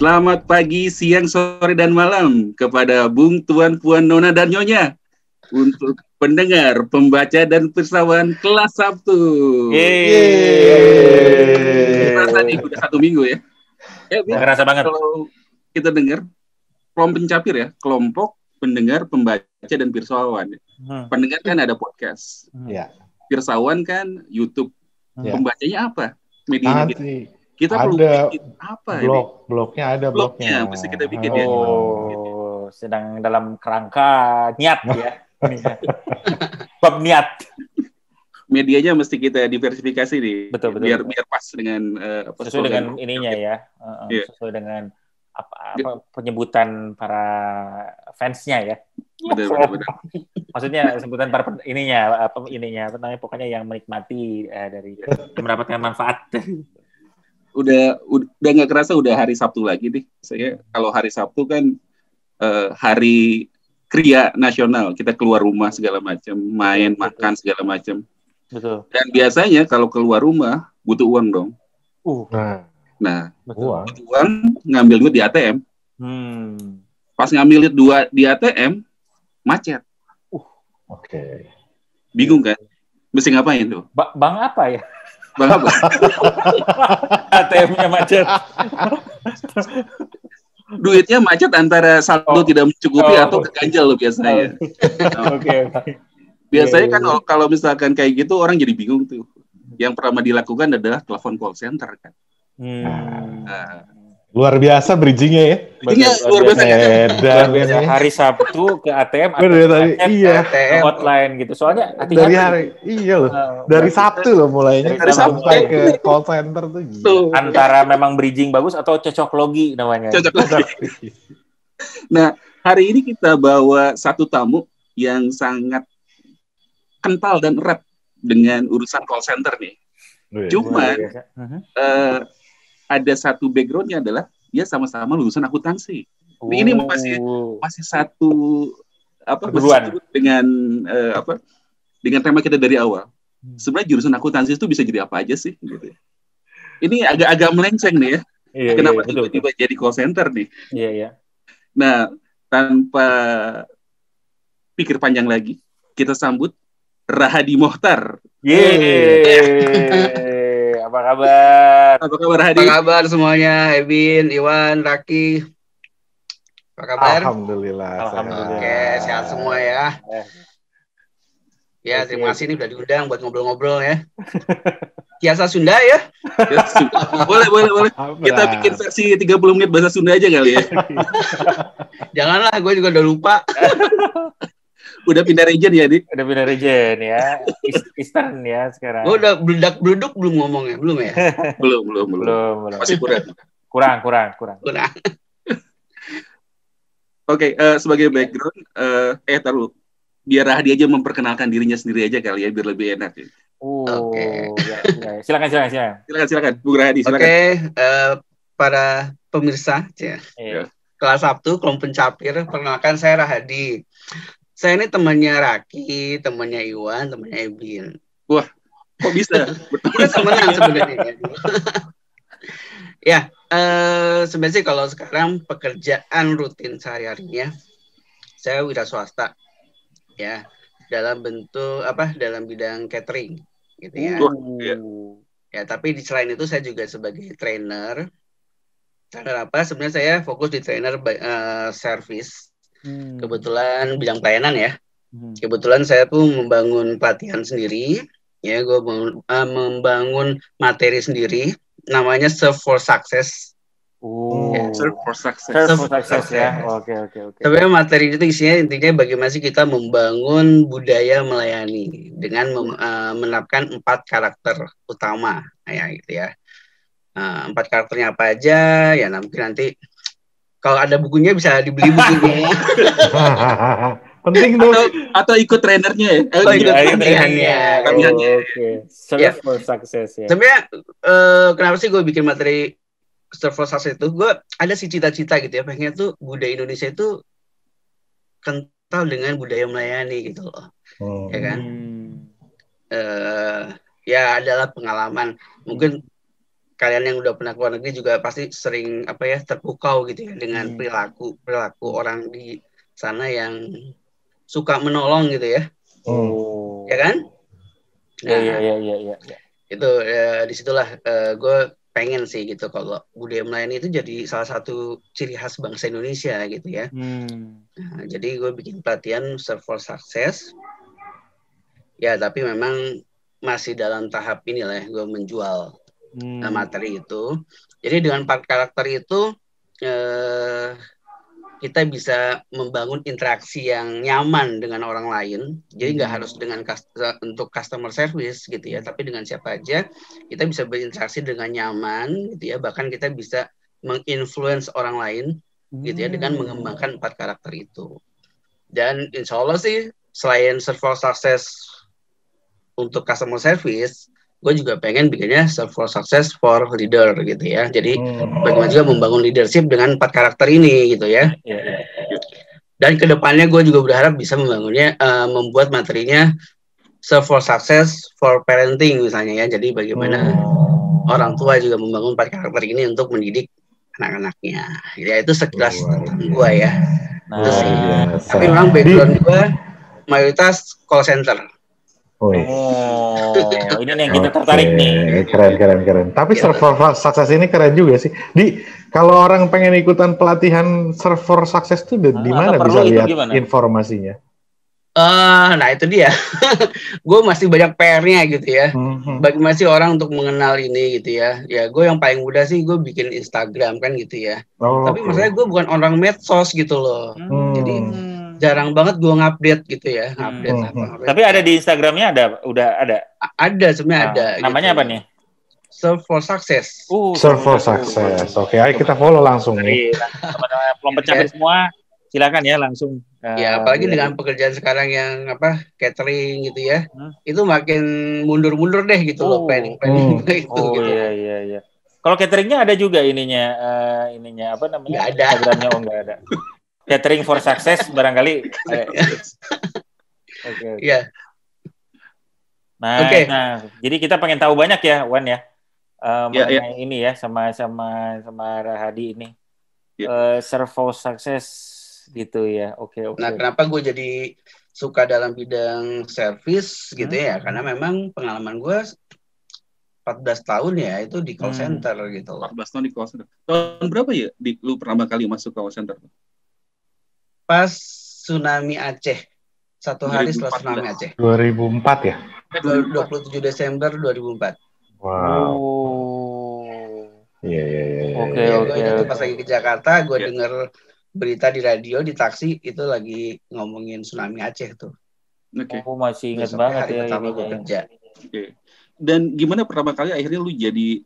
Selamat pagi, siang, sore, dan malam kepada Bung, Tuan, Puan, Nona, dan Nyonya untuk pendengar, pembaca, dan pirsawan kelas Sabtu. Terasa nih, udah 1 minggu ya. Kerasa banget. Kalau kita dengar, kelompok pencapir ya, kelompok pendengar, pembaca, dan pirsawan. Pendengar kan ada podcast. Pirsawan kan YouTube. Pembacanya apa? Media kita perlu bikin apa blognya ada blognya mesti kita bikin ya. Sedang dalam kerangka niat ya. Bab niat. Medianya mesti kita diversifikasi nih. Betul. Biar pas dengan sesuai dengan ininya ya. Sesuai dengan apa penyebutan para fansnya ya. Benar. Maksudnya sebutan para pokoknya yang menikmati dari mendapatkan manfaat. Udah nggak kerasa udah hari Sabtu lagi nih. Saya kalau hari Sabtu kan hari kriya nasional, kita keluar rumah segala macam, main, makan segala macam. Betul. Dan biasanya kalau keluar rumah butuh uang dong. Nah, betul. Butuh uang, ngambil duit di ATM. Pas ngambil duit di ATM, macet. Oke. Bingung kan? Mesti ngapain tuh? Bang apa ya? Bang apa? ATM-nya macet. Duitnya macet antara saldo tidak mencukupi atau keganjal loh biasanya. Oke. Biasanya kan kalau misalkan kayak gitu orang jadi bingung tuh. Yang pertama dilakukan adalah telepon call center kan. Luar biasa bridging-nya ya. Luar biasa. Hari Sabtu ke ATM hotline gitu. Soalnya dari hari dari Sabtu loh mulainya. Dari Sabtu ke call center tuh gila. Antara memang bridging bagus atau cocok logi namanya. Cocok logi. Nah, hari ini kita bawa satu tamu yang sangat kental dan erat dengan urusan call center nih. Cuman ada satu background-nya adalah dia sama-sama lulusan akuntansi. Ini masih satu dengan dengan tema kita dari awal. Sebenarnya jurusan akuntansi itu bisa jadi apa aja sih gitu. Ini agak melenceng nih ya. Kenapa tiba-tiba jadi call center nih? Iya. Nah, tanpa pikir panjang lagi, kita sambut Rahadi Mohtar. Apa kabar? Apa kabar Hadi? Apa kabar semuanya? Ebin, Iwan, Raki. Apa kabar? Alhamdulillah. Oke, sehat semua ya. Ya, terima kasih nih udah diundang buat ngobrol-ngobrol ya. Kiasa Sunda ya? Boleh. Kita bikin versi 30 menit bahasa Sunda aja kali ya. Janganlah, gue juga udah lupa. Udah pindah region ya, Dik? Udah pindah region ya. Eastern ya sekarang. Gue udah beledak-beleduk belum ngomongnya? Belum ya? Belum. Masih kurang. Kurang. Oke, sebagai background, taruh. Biar Rahadi aja memperkenalkan dirinya sendiri aja kali ya, biar lebih enak. Ya. Oke. Ya. Silakan. Bung Rahadi, silakan. Oke, para pemirsa, kelas Sabtu, kelompok pencapir, perkenalkan saya Rahadi. Saya ini temannya Raki, temannya Iwan, temannya Ebin. Wah, kok bisa? Kita temenan sebenarnya. Ya, sebenarnya kalau sekarang pekerjaan rutin sehari-harinya, saya wira swasta, ya, dalam bidang catering, gitu ya. Ya, tapi di selain itu saya juga sebagai trainer. Trainer apa? Sebenarnya saya fokus di trainer service. Kebetulan bidang pelayanan ya. Kebetulan saya tuh membangun pelatihan sendiri, ya, gue membangun materi sendiri, namanya Serve for Success. Serve for Success. Ya. Oke. Sebenarnya materi itu intinya bagaimana sih kita membangun budaya melayani dengan menerapkan 4 karakter utama, ya gitu ya. 4 karakternya apa aja? Ya nanti kalau ada bukunya bisa dibeli bukunya. Penting tuh. Atau ikut trainernya ya. Ikut trainernya. Oke. Serve for Success ya. Sebenarnya kenapa sih gue bikin materi Serve for Success itu? Gue ada sih cita-cita gitu ya. Pengen tuh budaya Indonesia itu kental dengan budaya melayani gitu loh. Ya kan? Ya adalah pengalaman. Mungkin kalian yang udah pernah ke luar negeri juga pasti sering terpukau gitu ya dengan perilaku orang di sana yang suka menolong gitu ya. Ya kan? Iya. Itu disitulah gue pengen sih gitu kalau budaya melayani itu jadi salah satu ciri khas bangsa Indonesia gitu ya. Nah, jadi gue bikin pelatihan Serve for Success. Ya tapi memang masih dalam tahap inilah gue menjual materi itu. Jadi dengan 4 karakter itu kita bisa membangun interaksi yang nyaman dengan orang lain. Jadi nggak harus dengan untuk customer service gitu ya, tapi dengan siapa aja kita bisa berinteraksi dengan nyaman gitu ya. Bahkan kita bisa menginfluence orang lain gitu ya dengan mengembangkan 4 karakter itu. Dan insya Allah sih selain Serve for Success untuk customer service, gue juga pengen bikinnya Serve for Success for leader gitu ya. Jadi bagaimana juga membangun leadership dengan 4 karakter ini gitu ya. Dan kedepannya gue juga berharap bisa membangunnya, membuat materinya Serve for Success for parenting misalnya ya. Jadi bagaimana orang tua juga membangun 4 karakter ini untuk mendidik anak-anaknya. Ya itu sekilas tentang gue ya. Tapi memang background gue mayoritas call center. Ini yang kita tertarik nih. Keren. Tapi Serve for Success ini keren juga sih. Kalau orang pengen ikutan pelatihan Serve for Success itu di mana bisa lihat informasinya? Nah itu dia. Gue masih banyak PR-nya gitu ya. Bagaimana sih orang untuk mengenal ini gitu ya. Ya gue yang paling mudah sih gue bikin Instagram kan gitu ya. Tapi maksudnya gue bukan orang medsos gitu loh. Jadi jarang banget gue ngupdate gitu ya. Tapi ada di Instagramnya udah ada? Ada, sebenarnya ada. Namanya gitu. Apa nih? Serve for Success. Serve for Success. Oke, ayo kita follow langsung nih. Teman-teman pencapir semua, silakan ya langsung. Ya, apalagi dengan pekerjaan sekarang yang catering gitu ya. Itu makin mundur-mundur deh gitu loh planning itu gitu. Iya. Kalau cateringnya ada juga ininya apa namanya? Nggak ada. Instagramnya nggak ada. Catering for Success barangkali. Oke. Iya. Nah, jadi kita pengen tahu banyak ya, Wan ya. Mengenai ini ya sama Rahadi ini. Serve for Success gitu ya. Oke. Nah, kenapa gue jadi suka dalam bidang service gitu ya? Karena memang pengalaman gue 14 tahun ya itu di call center gitu. 14 tahun di call center. Tahun berapa ya lu pertama kali masuk call center? Pas tsunami Aceh. 1 hari setelah tsunami Aceh. 2004 ya? 27 Desember 2004. Wow. Iya. Oke. Gue pas lagi ke Jakarta, gue denger berita di radio, di taksi, itu lagi ngomongin tsunami Aceh tuh. Oke. Masih ingat banget hari pertama gue kerja. Oke. Dan gimana pertama kali akhirnya lu jadi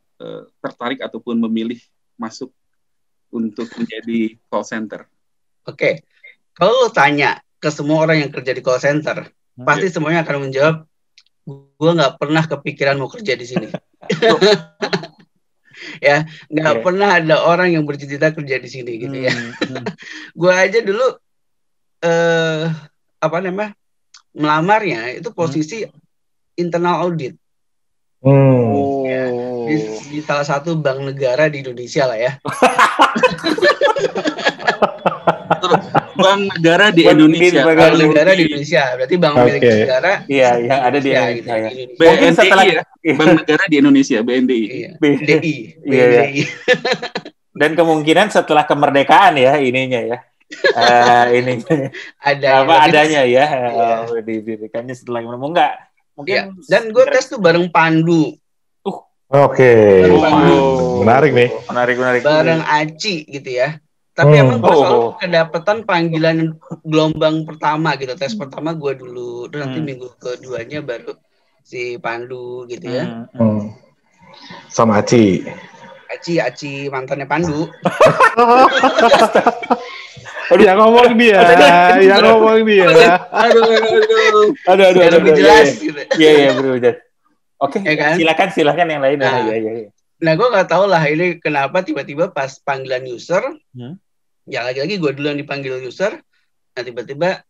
tertarik ataupun memilih masuk untuk menjadi call center? Oke. Kalau lu tanya ke semua orang yang kerja di call center, pasti semuanya akan menjawab, gue nggak pernah kepikiran mau kerja di sini. Ya, nggak pernah ada orang yang bercita-cita kerja di sini gitu ya. Gue aja dulu melamarnya itu posisi internal audit. Ya, di salah satu bank negara di Indonesia lah ya. Bank negara di Indonesia. Bank negara di Indonesia, berarti bank milik negara. Iya, yang ada di Indonesia. Gitu, BNDI ya. Bank negara di Indonesia, BNDI. BNDI. Iya. Dan kemungkinan setelah kemerdekaan ya ininya ya. Ininya. Adanya ya. Didirikannya setelah enggak. Mungkin dan gue tes tuh bareng Pandu. Oke. Menarik nih. Menarik. Bareng Aci gitu ya. Tapi emang gue selalu kedapatan panggilan gelombang pertama gitu. Tes pertama gue dulu. Terus nanti minggu keduanya baru si Pandu gitu ya. Sama Aci. Aci mantannya Pandu. Yang ngomong dia. Aduh. Lebih jelas gitu. Iya, benar. Oke, ya kan? Silakan yang lain. Nah, gue nggak tahu lah ini kenapa tiba-tiba pas panggilan user, ya lagi-lagi gue dulu yang dipanggil user, nah tiba-tiba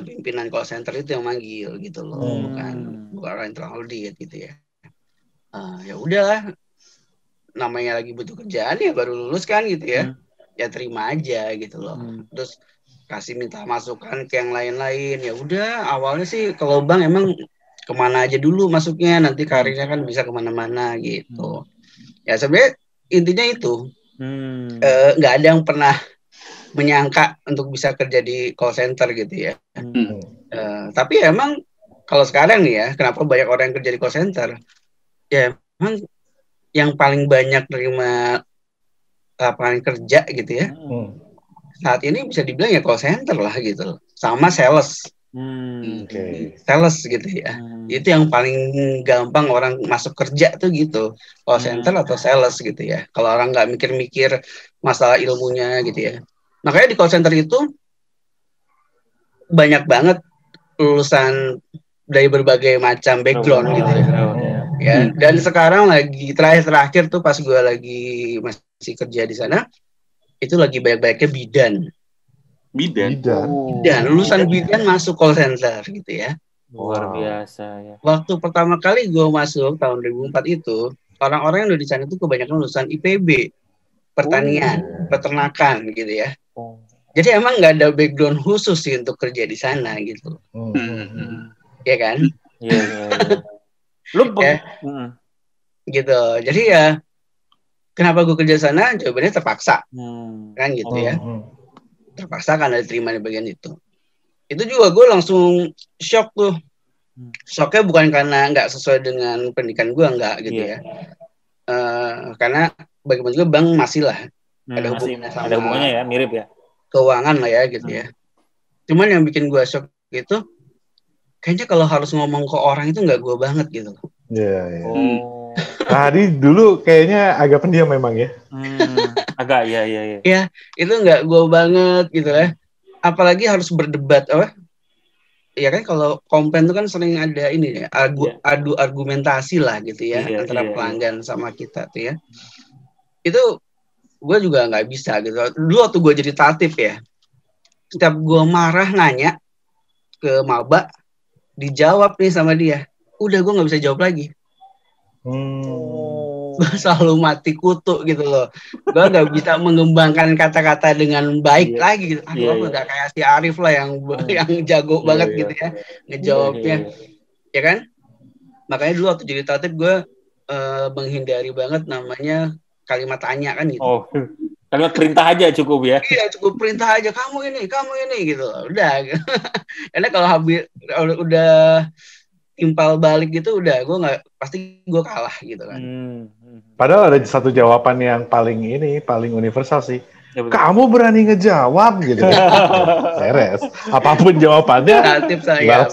pimpinan call center itu yang manggil gitu loh, bukan orang internal audit gitu ya. Ya udahlah. namanya lagi butuh kerjaan ya baru lulus kan gitu ya. Ya terima aja gitu loh. Terus kasih minta masukan ke yang lain-lain. Ya udah awalnya sih kalau Bang emang kemana aja dulu masuknya, nanti karirnya kan bisa kemana-mana gitu. Ya sebenarnya intinya itu nggak ada yang pernah menyangka untuk bisa kerja di call center gitu ya. Tapi emang kalau sekarang nih ya, kenapa banyak orang yang kerja di call center? Ya emang yang paling banyak terima lapangan kerja gitu ya. Saat ini bisa dibilang ya call center lah gitu, sama sales. Sales gitu ya. Itu yang paling gampang orang masuk kerja tuh gitu, call center atau sales gitu ya. Kalau orang nggak mikir-mikir masalah ilmunya gitu ya. Makanya di call center itu banyak banget lulusan dari berbagai macam background gitu ya. Dan sekarang lagi terakhir tuh pas gue lagi masih kerja di sana, itu lagi banyak-banyaknya bidan. Lulusan bidan masuk call center gitu ya. Luar biasa ya. Waktu pertama kali gue masuk tahun 2004 itu, orang-orang yang udah di sana itu kebanyakan lulusan IPB, pertanian, peternakan gitu ya. Jadi emang nggak ada background khusus sih untuk kerja di sana gitu. Ya kan? Iya. Lu gitu. Jadi ya kenapa gue kerja sana? Jawabannya terpaksa. Kan gitu ya. Terpaksa kan ada terima di bagian itu. Itu juga gue langsung shock tuh. Shocknya bukan karena nggak sesuai dengan pendidikan gue, nggak gitu ya. Karena bagaimana juga Bang masih lah ada hubungannya ya, mirip ya. Keuangan lah ya gitu ya. Cuman yang bikin gue shock itu kayaknya kalau harus ngomong ke orang itu nggak gue banget gitu. Iya. Tadi dulu kayaknya agak pendiam memang ya. Agak iya. Ya itu nggak gue banget gitu ya. Apalagi harus berdebat apa? Ya kan kalau komplain itu kan sering ada ini ya, adu argumentasi lah gitu ya antara pelanggan sama kita tuh ya. Itu gue juga nggak bisa gitu. Dulu waktu gue jadi tatip ya, setiap gue marah nanya ke maba, dijawab nih sama dia, udah gue nggak bisa jawab lagi. Gue selalu mati kutu gitu loh. Gue nggak bisa mengembangkan kata-kata dengan baik lagi gitu. Aduh, gue nggak kayak si Arif lah yang jago banget gitu ya ngejawabnya. Ya kan? Makanya dulu waktu jadi tatip gue menghindari banget namanya kalimat tanya kan gitu. Kalimat perintah aja cukup ya. Iya, cukup perintah aja, kamu ini gitu. Udah. Karena kalau habis udah timpal balik gitu udah pasti gue kalah gitu kan. Padahal ada satu jawaban yang paling universal sih. Kamu berani ngejawab gitu. Beres. Apapun jawabannya. Tips saya.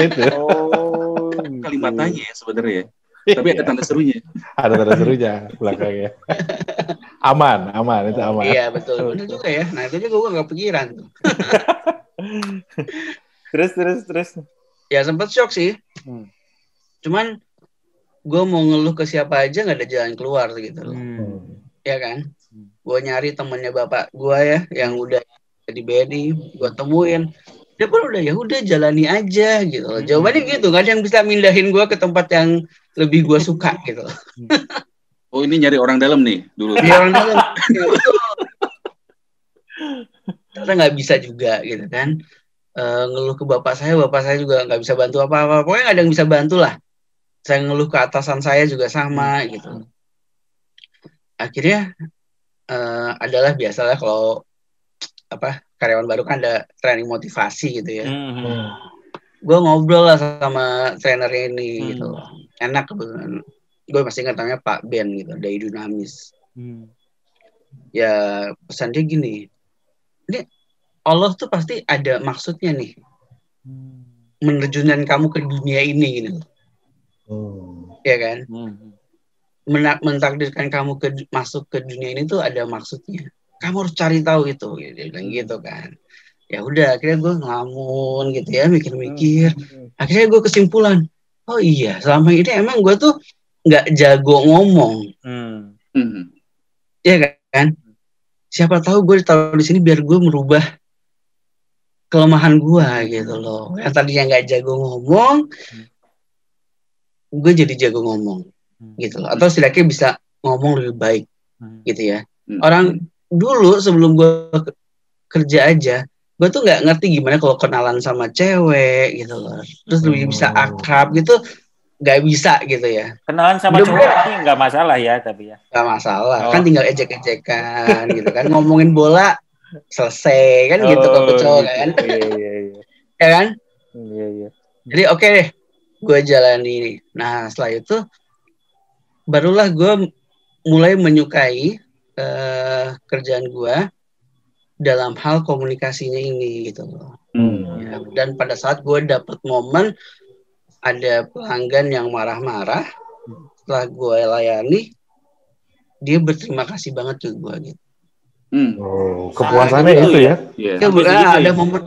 Itu. Kalimat tanya ya sebenarnya. Tapi ada tanda serunya. Ada tanda serunya belakangnya. Aman itu aman. Iya betul, benar juga ya. Nah itu juga gue nggak pikiran. Terus. Ya sempet shock sih. Cuman gue mau ngeluh ke siapa aja nggak ada jalan keluar gitu loh. Ya kan? Gue nyari temennya bapak gue ya yang udah di BNI, gue temuin. Dia pun udah jalani aja gitu loh. Jawabannya gitu, nggak ada yang bisa mindahin gue ke tempat yang lebih gue suka gitu. Oh ini nyari orang dalam nih dulu. Nyari orang dalam. Ya, betul. Ternyata nggak bisa juga gitu kan. Ngeluh ke bapak saya juga nggak bisa bantu apa-apa. Pokoknya nggak ada yang bisa bantu lah. Saya ngeluh ke atasan saya juga sama gitu. Akhirnya adalah biasalah kalau karyawan baru kan ada training motivasi gitu ya. Gue ngobrol lah sama trainer ini gitu. Enak kebetulan. Gue masih ingat namanya Pak Ben gitu, dari Dunamis. Ya pesan dia gini, ini Allah tuh pasti ada maksudnya nih, menerjunkan kamu ke dunia ini gitu. Ya kan? Mentakdirkan kamu masuk ke dunia ini tuh ada maksudnya. Kamu harus cari tahu itu, gitu kan. Ya udah, akhirnya gue ngelamun gitu ya, mikir-mikir. Akhirnya gue kesimpulan, oh iya, selama ini emang gue tuh nggak jago ngomong. Ya kan? Siapa tahu gue ditaruh di sini biar gue merubah kelemahan gue gitu loh. Yang tadinya nggak jago ngomong, gue jadi jago ngomong gitu loh. Atau setidaknya bisa ngomong lebih baik gitu ya. Orang dulu sebelum gue kerja aja, gue tuh nggak ngerti gimana kalau kenalan sama cewek gitu loh, terus lebih bisa akrab gitu, nggak bisa gitu ya. Kenalan sama cowok ini nggak masalah ya, tapi ya nggak masalah, kan tinggal ejek-ejekan gitu kan, ngomongin bola selesai kan gitu kalau cowok gitu. Kan ya kan. Jadi oke deh, gue jalani ini. Nah setelah itu barulah gue mulai menyukai kerjaan gue dalam hal komunikasinya ini gitu loh. Ya, dan pada saat gue dapet momen ada pelanggan yang marah-marah, setelah gue layani, dia berterima kasih banget ke gue gitu. Kepuasannya itu ya? Ada momen,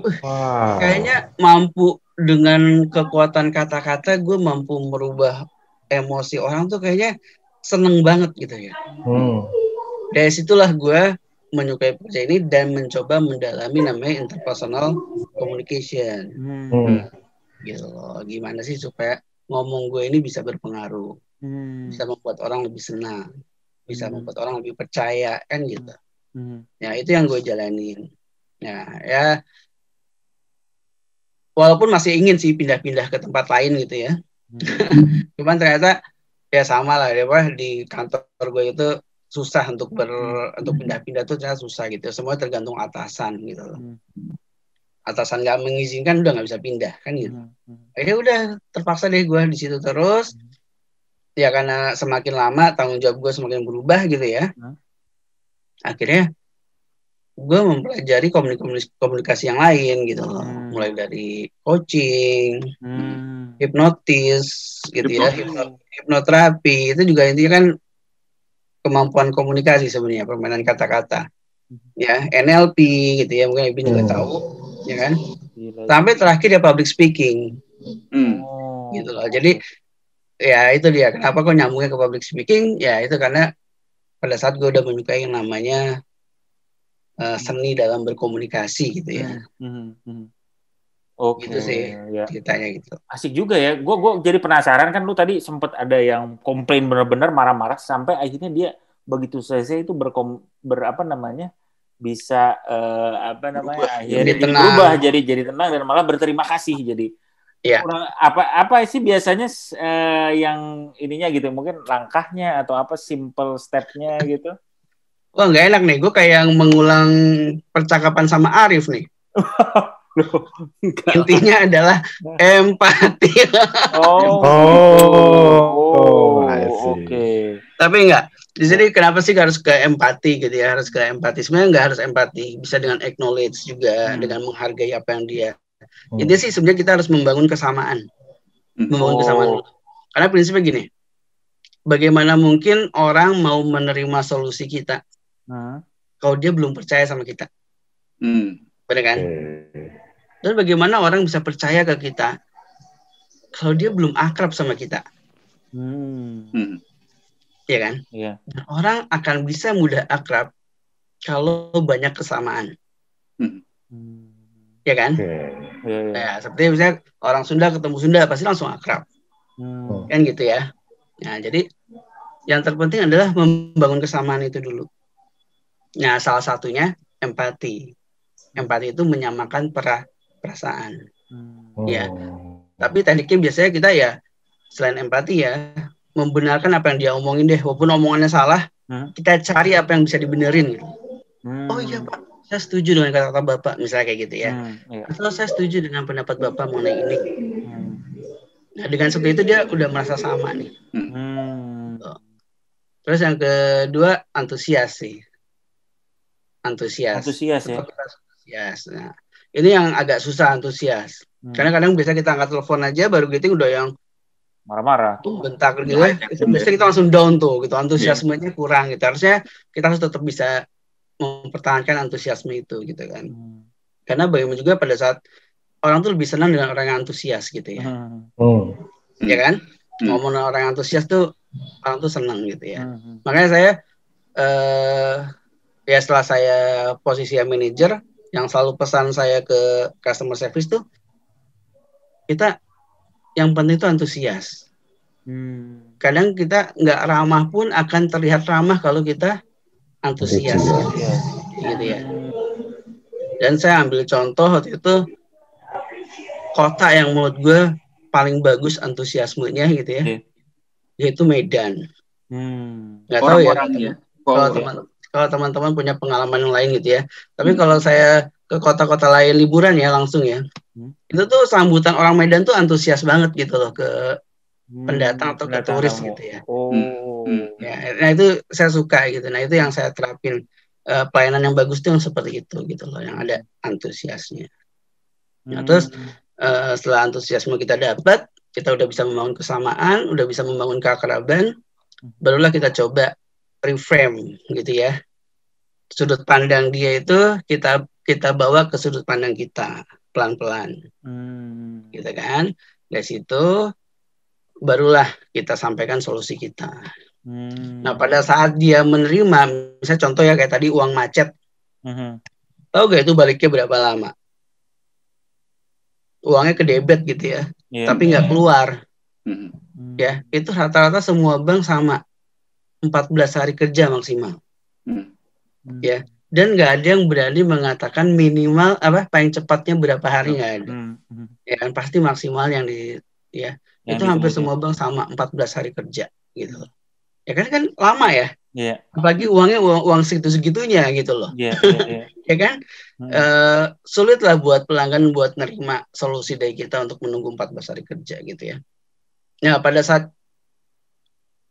kayaknya mampu dengan kekuatan kata-kata gue mampu merubah emosi orang tuh kayaknya seneng banget gitu ya. Dari situlah gue menyukai pekerjaan ini dan mencoba mendalami namanya interpersonal communication. Gitu loh. Gimana sih supaya ngomong gue ini bisa berpengaruh, bisa membuat orang lebih senang, bisa membuat orang lebih percaya kan gitu. Ya itu yang gue jalanin. Nah ya walaupun masih ingin sih pindah-pindah ke tempat lain gitu ya. Cuman ternyata ya sama lah ya, di kantor gue itu susah untuk pindah-pindah tuh ternyata susah gitu. Semua tergantung atasan gitu loh. Atasan nggak mengizinkan udah nggak bisa pindah kan gitu. Akhirnya udah terpaksa deh gue di situ terus. Ya karena semakin lama tanggung jawab gue semakin berubah gitu ya. Akhirnya gue mempelajari komunikasi yang lain gitu loh. Mulai dari coaching, hipnotis gitu ya, hipnoterapi, itu juga intinya kan kemampuan komunikasi sebenarnya, permainan kata-kata. Ya, NLP gitu ya, mungkin Ibu juga tahu, ya kan? Sampai terakhir ya public speaking. Gitu loh. Jadi ya itu dia, kenapa kok nyambungnya ke public speaking? Ya itu karena pada saat gue udah menyukai yang namanya seni dalam berkomunikasi gitu ya. Oke, gitu sih ya. Ceritanya gitu. Asik juga ya. Gue jadi penasaran kan, lu tadi sempet ada yang komplain benar-benar marah-marah sampai akhirnya dia begitu selesai itu bisa akhirnya berubah jadi tenang dan malah berterima kasih. Jadi apa sih biasanya yang ininya gitu, mungkin langkahnya atau apa simple stepnya gitu? Wah nggak enak nih, gue kayak mengulang percakapan sama Arif nih. Intinya adalah empati. Oke. Tapi enggak. Di sini kenapa sih harus ke empati gitu ya? Harus ke empati. Sebenarnya enggak harus empati, bisa dengan acknowledge juga, dengan menghargai apa yang dia. Intinya sih sebenarnya kita harus membangun kesamaan. Membangun kesamaan. Karena prinsipnya gini. Bagaimana mungkin orang mau menerima solusi kita kalau dia belum percaya sama kita? Benar kan? Dan bagaimana orang bisa percaya ke kita kalau dia belum akrab sama kita? Iya kan? Yeah. Dan orang akan bisa mudah akrab kalau banyak kesamaan. Iya kan? Nah, seperti misalnya orang Sunda ketemu Sunda pasti langsung akrab. Kan gitu ya. Nah, jadi yang terpenting adalah membangun kesamaan itu dulu. Nah, salah satunya empati. Empati itu menyamakan perasaan. Ya. Tapi tekniknya biasanya kita ya selain empati ya membenarkan apa yang dia omongin deh, walaupun omongannya salah, kita cari apa yang bisa dibenerin. Oh iya Pak, saya setuju dengan kata-kata Bapak, misalnya kayak gitu ya. Atau saya setuju dengan pendapat Bapak mengenai ini. Nah, dengan seperti itu dia udah merasa sama nih. Terus yang kedua antusias sih. Antusias ya. Nah, ini yang agak susah antusias. Karena kadang biasa kita angkat telepon aja baru greeting udah yang marah-marah tuh bentak gitu ya. Itu biasanya kita langsung down tuh gitu, antusiasmenya kurang gitu. Harusnya kita harus tetap bisa mempertahankan antusiasme itu gitu kan. Karena bagaimana juga pada saat orang tuh lebih senang dengan orang yang antusias gitu ya. Ya kan? Ngomong orang yang antusias tuh orang tuh senang gitu ya. Makanya saya ya setelah saya posisi manajer, yang selalu pesan saya ke customer service tuh, kita yang penting itu antusias. kadang kita nggak ramah pun akan terlihat ramah kalau kita antusias gitu ya. Dan saya ambil contoh waktu itu kota yang menurut gue paling bagus antusiasmenya gitu ya, yaitu Medan. Nggak tahu ya kalau teman-teman punya pengalaman yang lain gitu ya. Tapi kalau saya ke kota-kota lain liburan ya langsung ya, itu tuh sambutan orang Medan tuh antusias banget gitu loh ke pendatang atau ke turis gitu ya. Ya. Nah itu saya suka gitu. Nah itu yang saya terapin, pelayanan yang bagus tuh yang seperti itu gitu loh, yang ada antusiasnya. Nah terus setelah antusiasme kita dapat, kita udah bisa membangun kesamaan, udah bisa membangun keakraban, barulah kita coba reframe gitu ya. Sudut pandang dia itu kita bawa ke sudut pandang kita pelan-pelan, gitu kan. Dari situ barulah kita sampaikan solusi kita. Nah pada saat dia menerima, misalnya contoh ya kayak tadi uang macet, tahu gak itu baliknya berapa lama? Uangnya ke debit gitu ya, tapi nggak keluar. Ya itu rata-rata semua bank sama, 14 hari kerja maksimal. Ya, dan nggak ada yang berani mengatakan minimal paling cepatnya berapa hari, nggak ada. Ya kan pasti maksimal yang yang itu hampir semua bank sama 14 hari kerja gitu. Ya kan lama ya. Apalagi uangnya uang segitu-segitunya gitu loh. Ya kan sulit lah buat pelanggan buat nerima solusi dari kita untuk menunggu 14 hari kerja gitu ya. Nah pada saat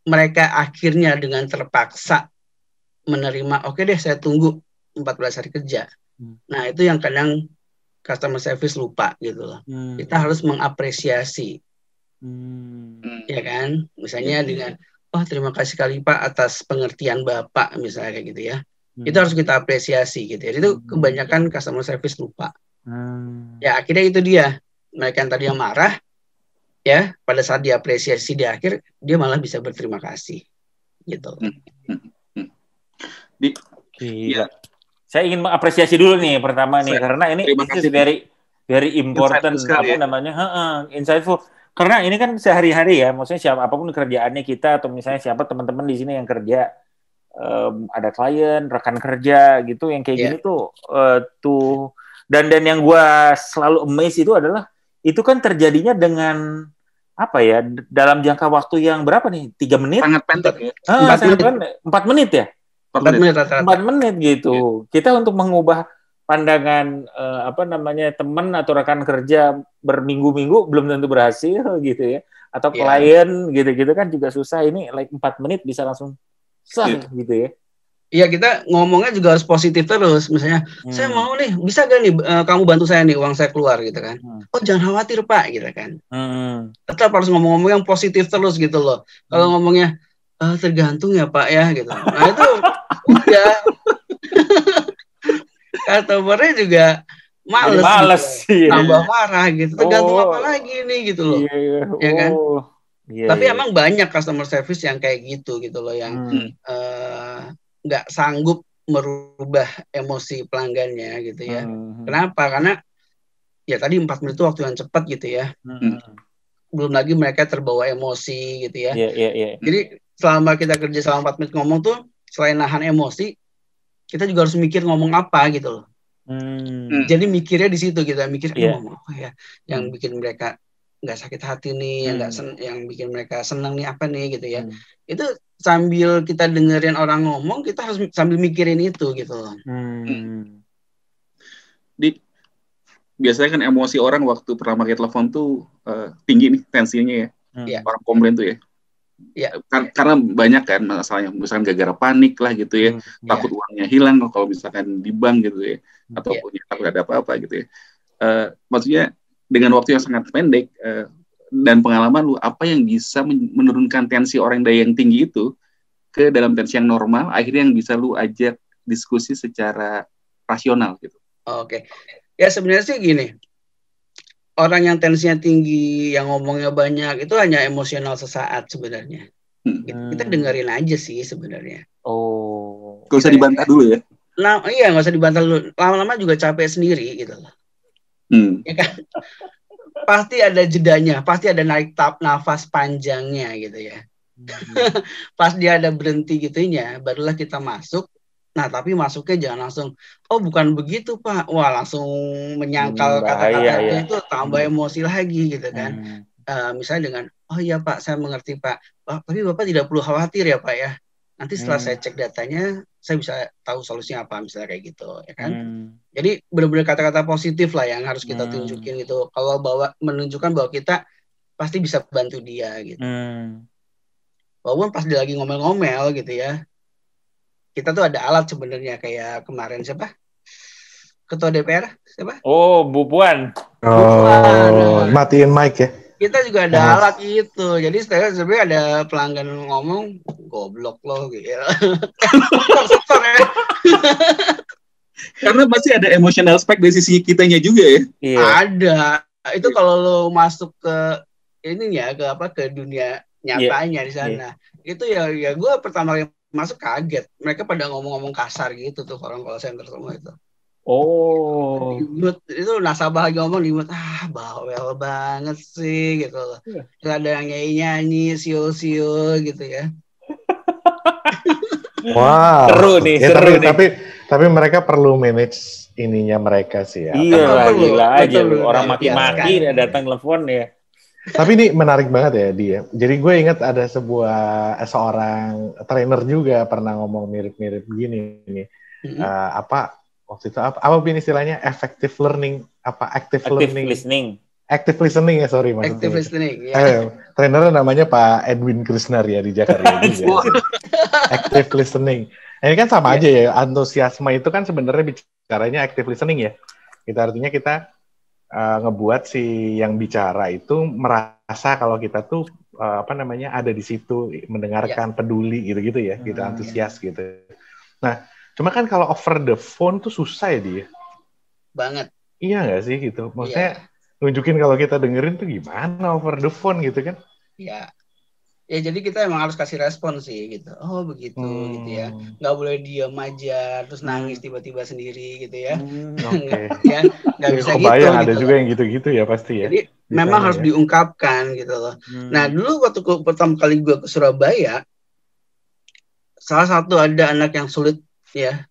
mereka akhirnya dengan terpaksa menerima, oke deh saya tunggu 14 hari kerja. Nah itu yang kadang customer service lupa gitu loh. Kita harus mengapresiasi, ya kan. Misalnya dengan terima kasih kali Pak atas pengertian Bapak misalnya kayak gitu ya. Itu harus kita apresiasi gitu ya. Itu kebanyakan customer service lupa. Ya akhirnya itu dia, mereka yang tadi yang marah ya, pada saat diapresiasi di akhir dia malah bisa berterima kasih gitu. Gila. Saya ingin mengapresiasi dulu nih pertama nih, karena ini very important, insightful. Karena ini kan sehari-hari ya, maksudnya siapa apapun kerjaannya kita, atau misalnya siapa teman-teman di sini yang kerja, ada klien, rekan kerja gitu, yang kayak gini tuh, dan yang gue selalu amazed itu adalah, itu kan terjadinya dengan apa ya, dalam jangka waktu yang berapa nih, 3 menit? Sangat pendek ya. 4 menit ya? 4 menit gitu. Kita untuk mengubah pandangan teman atau rekan kerja berminggu-minggu belum tentu berhasil gitu ya. Atau klien gitu-gitu kan juga susah. Ini 4 menit bisa langsung gitu ya. Iya, kita ngomongnya juga harus positif terus. Misalnya, saya mau nih, bisa gak nih kamu bantu saya nih, uang saya keluar gitu kan. Oh jangan khawatir Pak gitu kan. Tetap harus ngomong-ngomong yang positif terus gitu loh. Kalau ngomongnya tergantung ya Pak ya gitu. Nah itu udah customer-nya juga males gitu. Tambah marah gitu. Tergantung apa lagi nih gitu loh. Ya kan? Tapi emang banyak customer service yang kayak gitu loh, yang nggak sanggup merubah emosi pelanggannya gitu ya. Kenapa? Karena ya tadi 4 menit itu waktu yang cepat gitu ya. Belum lagi mereka terbawa emosi gitu ya. Jadi selama kita kerja selama 4 menit ngomong tuh, selain nahan emosi, kita juga harus mikir ngomong apa gitu loh. Jadi mikirnya di situ, kita mikir ngomong apa ya yang bikin mereka nggak sakit hati nih, yang bikin mereka senang nih apa nih gitu ya. Itu sambil kita dengerin orang ngomong, kita harus sambil mikirin itu gitu loh. Biasanya kan emosi orang waktu pertama pakai telepon tuh tinggi nih tensinya ya. Orang komplain tuh ya. Karena banyak kan masalahnya, misalkan gara-gara panik lah gitu ya, takut uangnya hilang kalau misalkan di bank gitu ya, atau punya takut ada apa-apa gitu ya. Maksudnya dengan waktu yang sangat pendek dan pengalaman lu, apa yang bisa menurunkan tensi orang yang tinggi itu ke dalam tensi yang normal, akhirnya yang bisa lu ajak diskusi secara rasional gitu. Oke. Ya sebenarnya sih gini, orang yang tensinya tinggi, yang ngomongnya banyak, itu hanya emosional sesaat sebenarnya. Kita dengerin aja sih sebenarnya. Gak usah dibantah dulu ya? Nah, iya gak usah dibantah dulu. Lama-lama juga capek sendiri gitu loh. Ya kan? Pasti ada jedanya, pasti ada narik nafas panjangnya gitu ya. Pas dia ada berhenti gitunya, barulah kita masuk. Nah, tapi masuknya jangan langsung, oh bukan begitu Pak. Wah, langsung menyangkal kata-katanya itu tambah emosi lagi gitu kan. Misalnya dengan, oh iya Pak, saya mengerti Pak. Tapi Bapak tidak perlu khawatir ya Pak ya. Nanti setelah saya cek datanya, saya bisa tahu solusinya apa, misalnya kayak gitu, ya kan. Jadi benar-benar kata-kata positif lah yang harus kita tunjukin gitu. Kalau menunjukkan bahwa kita pasti bisa bantu dia gitu. Walaupun pas dia lagi ngomel-ngomel gitu ya, kita tuh ada alat sebenarnya, kayak kemarin siapa? Ketua DPR siapa? Oh, Bu Puan. Oh, matiin mic ya. Kita juga ada alat itu. Jadi sebenarnya ada pelanggan ngomong, goblok loh gitu. Sensor ya. Karena pasti ada emotional spike dari sisi kitanya juga ya. Iya. Ada. Itu kalau lo masuk ke ininya, ke dunia nyatanya di sana. Itu ya gue pertama kali masuk kaget. Mereka pada ngomong-ngomong kasar gitu tuh orang call center semua itu. Oh. Itu nasabah lagi ngomong di bawel banget sih gitu loh. Terus ada yang nyanyi siul-siul gitu ya. Wow. Seru nih. Tapi mereka perlu manage ininya mereka sih ya. Iya, gila aja lu. Orang maki-maki datang telepon ya. Tapi ini menarik banget ya dia. Jadi gue ingat ada seorang trainer juga pernah ngomong mirip-mirip gini nih. Waktu itu apa istilahnya effective learning, active listening ya, sorry maksudnya. Active listening. Ya. Trainernya namanya Pak Edwin Krisnar ya di Jakarta juga. Active listening. Ini kan sama aja ya, antusiasme itu kan sebenarnya bicaranya active listening ya. Artinya kita ngebuat si yang bicara itu merasa kalau kita tuh ada di situ, mendengarkan, peduli gitu-gitu ya, kita antusias gitu. Nah, cuma kan kalau over the phone tuh susah ya dia. Banget. Iya nggak sih gitu? Maksudnya nunjukin kalau kita dengerin tuh gimana over the phone gitu kan? Iya. Ya jadi kita emang harus kasih respon sih gitu. Oh begitu gitu ya. Nggak boleh diam aja terus nangis tiba-tiba sendiri gitu ya. Oke. Ya nggak bisa gitu. Ada juga yang gitu-gitu ya pasti ya. Jadi memang harus diungkapkan gitu loh. Nah dulu waktu pertama kali gue ke Surabaya, salah satu ada anak yang sulit ya.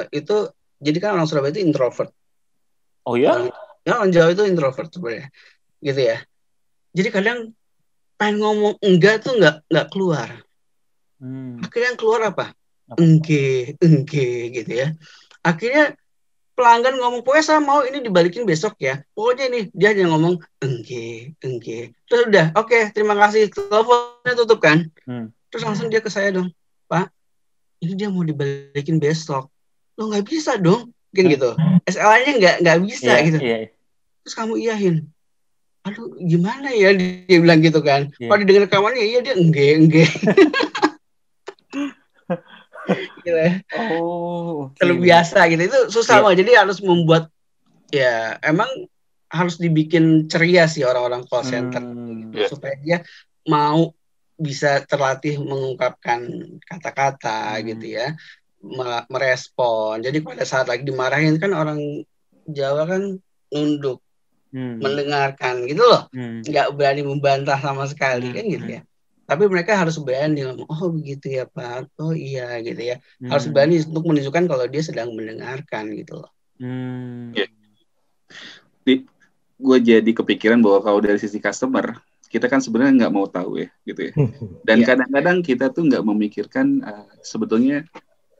Itu jadi kan orang Surabaya itu introvert. Oh ya? Orang Jawa itu introvert sebenarnya. Gitu ya. Jadi kadang pengen ngomong enggak tuh nggak keluar. Akhirnya yang keluar apa? Engke gitu ya. Akhirnya pelanggan ngomong, pokoknya saya mau ini dibalikin besok ya. Pokoknya nih dia hanya ngomong engke. Terus udah, oke, terima kasih. Teleponnya tutup kan. Terus langsung dia ke saya dong, Pak, ini dia mau dibalikin besok. Lo nggak bisa dong, kan gitu. SLA-nya nggak bisa gitu. Terus kamu iyahin. Aduh, gimana ya dia bilang gitu kan. Kalau didengar kawannya, iya dia engge. Gitu. Terlalu biasa gitu. Itu susah mah. Jadi harus membuat emang harus dibikin ceria sih orang-orang call center supaya dia mau bisa terlatih mengungkapkan kata-kata gitu ya, merespon. Jadi pada saat lagi dimarahin kan orang Jawa kan nunduk. Mendengarkan gitu loh, nggak berani membantah sama sekali kan gitu ya. Tapi mereka harus berani ngomong, oh begitu ya Pak, oh iya gitu ya. Harus berani untuk menunjukkan kalau dia sedang mendengarkan gitu loh. Gue jadi kepikiran bahwa kalau dari sisi customer, kita kan sebenarnya nggak mau tahu ya gitu ya. Dan kadang-kadang kita tuh nggak memikirkan sebetulnya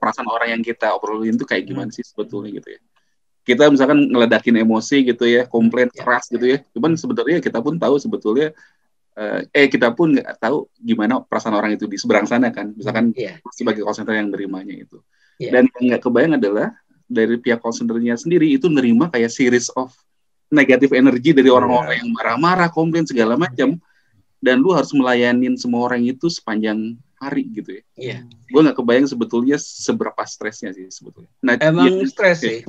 perasaan orang yang kita obrolin tuh kayak gimana sih sebetulnya gitu ya. Kita misalkan ngeledakin emosi gitu ya, komplain keras gitu ya. Cuman sebetulnya kita pun tahu sebetulnya kita pun nggak tahu gimana perasaan orang itu di seberang sana kan. Misalkan sebagai call center yang nerimanya itu. Dan yang nggak kebayang adalah dari pihak call centernya sendiri itu nerima kayak series of negatif energi dari orang-orang yang marah-marah, komplain segala macam. Dan lu harus melayanin semua orang itu sepanjang hari gitu ya. Gue nggak kebayang sebetulnya seberapa stresnya sih sebetulnya. Nah, emang stres sih.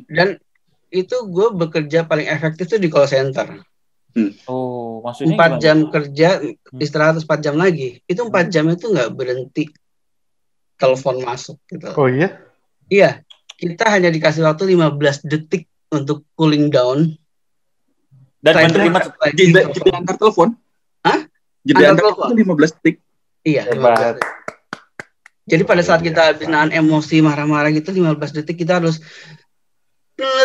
Dan itu gue bekerja paling efektif tuh di call center. Oh, maksudnya 4 jam kerja, istirahat 4 jam lagi. Itu 4 jam itu nggak berhenti telepon masuk gitu. Oh iya? Iya. Kita hanya dikasih waktu 15 detik untuk cooling down. Dan menerima antar telepon. Hah? Jeda angkat telepon 15 detik. Iya, 15 detik. Jadi pada saat kita habis nahan emosi marah-marah gitu 15 detik kita harus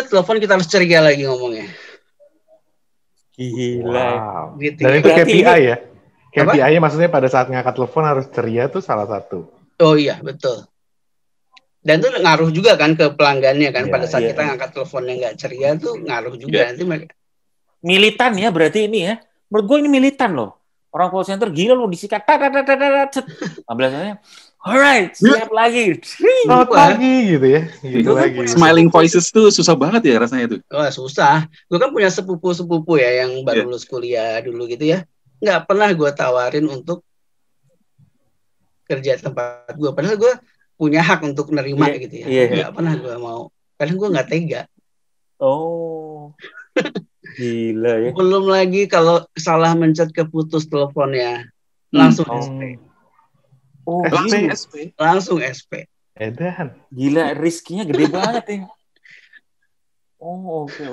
telepon, kita harus ceria lagi ngomongnya. Gila. Wow. Gitu. Dan itu KPI ya? KPI-nya maksudnya pada saat ngangkat telepon harus ceria tuh salah satu. Oh iya, betul. Dan itu ngaruh juga kan ke pelanggannya kan. Pada saat kita ngangkat teleponnya nggak ceria tuh ngaruh juga. Nanti mereka... Militan ya berarti ini ya. Menurut gue ini militan loh. Orang call center gila loh disikat. 15-nya. Alright, siap lagi. Selamat pagi gitu ya. Gitu lagi. Smiling voices tuh susah banget ya rasanya tuh. Oh susah. Gue kan punya sepupu-sepupu ya yang baru lulus kuliah dulu gitu ya. Nggak pernah gue tawarin untuk kerja tempat gue. Padahal gue punya hak untuk nerima gitu ya. Nggak pernah gue mau. Karena gue nggak tega. Oh. Gila ya. Belum lagi kalau salah mencet keputus teleponnya. Langsung SP. Oh, langsung SP. Edan. Gila, riskinya gede banget ya. Oh, oke.